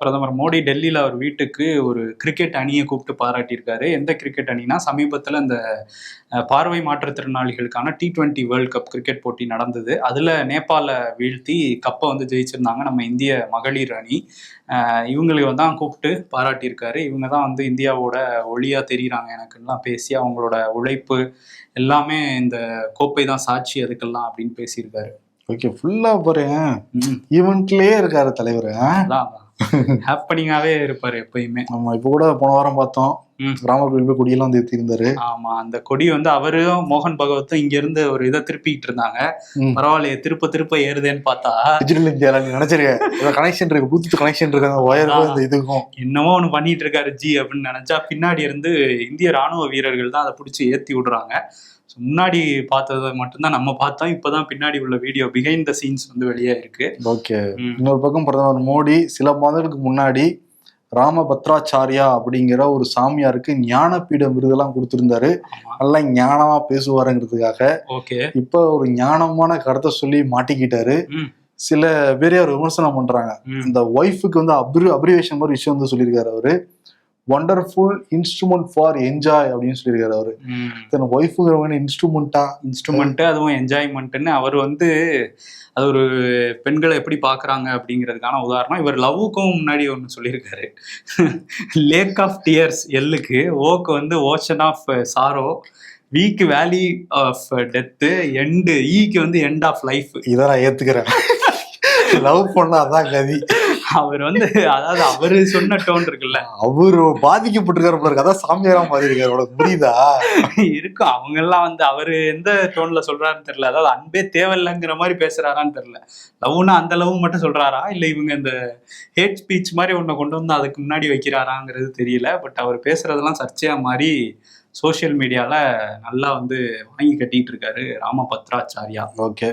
பிரதமர் மோடி டெல்லியில அவர் வீட்டுக்கு ஒரு கிரிக்கெட் அணியை கூப்பிட்டு பாராட்டியிருக்காரு. எந்த கிரிக்கெட் அணினா, சமீபத்துல இந்த பார்வை மாற்றுத்திறனாளிகளுக்கான T20 வேர்ல்ட் கப் கிரிக்கெட் போட்டி நடந்தது. அதுல நேபாள வீழ்த்தி கப்பை வந்து ஜெயிச்சிருந்தாங்க நம்ம இந்திய மகளிர் அணி. இவங்களுக்கு தான் கூப்பிட்டு பாராட்டியிருக்காரு. இவங்க தான் வந்து இந்தியாவோட ஒளியா தெரியுறாங்க எனக்குலாம் பேசி, அவங்களோட உழைப்பு எல்லாமே இந்த கோப்பை தான் சாட்சி அதுக்கெல்லாம் அப்படின்னு பேசியிருக்காரு. ஓகே, ஃபுல்லா பாருங்க ஈவெண்ட்லயே இருக்காரு தலைவர். ஹாப்பனிங்காவே இருப்பாரு எப்பயுமே. நம்ம இப்ப கூட போன வாரம் பார்த்தோம், ராமர் கோயில் போய் கொடியெல்லாம் வந்து ஏத்திருந்தாரு. ஆமா, அந்த கொடி வந்து அவரும் மோகன் பகவத்தும் இங்க இருந்து ஒரு இதை திருப்பிட்டு இருந்தாங்க. பரவாயில்லையே, திருப்ப ஏறுதேன்னு பார்த்தா டிஜிட்டல் இந்தியால நீ நினைச்சிருக்க கனெக்ஷன் இருக்கு, ப்ளூடூத் கனெக்ஷன் இருக்கு அந்த ஒயருக்கும் இந்த இதுக்கும். என்னமோ ஒண்ணு பண்ணிட்டு இருக்காரு ஜி அப்படின்னு நினைச்சா, பின்னாடி இருந்து இந்திய ராணுவ வீரர்கள் தான் அதை பிடிச்சி ஏத்தி விடுறாங்க. முன்னாடி பார்த்ததை மட்டும்தான் நம்ம பார்த்தோம். இப்பதான் பின்னாடி உள்ள வீடியோ பிஹைண்ட் த சீன்ஸ் வந்து வெளியே இருக்கு. ஓகே, இன்னொரு பக்கம் பிரதமர் மோடி சில மாதங்களுக்கு முன்னாடி ராமபத்ராச்சாரியா அப்படிங்கிற ஒரு சாமியாருக்கு ஞானபீடம் விருதெல்லாம் கொடுத்திருந்தாரு. நல்லா ஞானமா பேசுவாருங்கிறதுக்காக. ஓகே, இப்ப ஒரு ஞானமான கருத்தை சொல்லி மாட்டிக்கிட்டாரு. சில பேரே அவர் விமர்சனம் பண்றாங்க. இந்த ஒய்ஃபுக்கு வந்து அப்ரிவேஷன் மாதிரி விஷயம் வந்து சொல்லியிருக்காரு அவரு. வண்டர்ஃபுல் இன்ஸ்ட்ருமெண்ட் ஃபார் என்ஜாய் அப்படின்னு சொல்லியிருக்காரு அவரு. ஒய்ஃபுங்கிறவங்க இன்ஸ்ட்ருமெண்ட், அதுவும் என்ஜாய்மெண்ட்னு அவர் வந்து அது ஒரு பெண்களை எப்படி பாக்குறாங்க அப்படிங்கிறதுக்கான உதாரணம். இவர் லவ்வுக்கும் முன்னாடி ஒன்று சொல்லியிருக்காரு. லேக் ஆஃப் டியர்ஸ் எல்லுக்கு, ஓக்கு வந்து ஓஷன் ஆஃப் சாரோ, வீக்கு வேலி ஆஃப் டெத்து, எண்டு ஈக்கு வந்து எண்ட் ஆஃப் லைஃப். இதை நான் ஏத்துக்கிறேன். லவ் பண்ணா அதான் கதி. அவர் வந்து அதாவது அவரு சொன்ன டோன் இருக்குல்ல, அவரு பாதிக்கப்பட்டிருக்காரு, அதான் சாமியாரா மாறி இருக்காரு. புரியுதா? இருக்கும். அவங்க எல்லாம் வந்து அவரு எந்த டோன்ல சொல்றாருன்னு தெரியல. அதாவது அன்பே தேவையில்லைங்கிற மாதிரி பேசுறாரான்னு தெரியல. லவ்னா அந்த லவ் மட்டும் சொல்றாரா, இல்ல இவங்க இந்த ஹேட் ஸ்பீச் மாதிரி ஒன்ன கொண்டு வந்து அதுக்கு முன்னாடி வைக்கிறாராங்கிறது தெரியல. பட் அவர் பேசுறதெல்லாம் சர்ச்சையா மாதிரி சோசியல் மீடியால நல்லா வந்து வாங்கி கட்டிட்டு இருக்காரு ராமபத்ராச்சாரியா. ஓகே.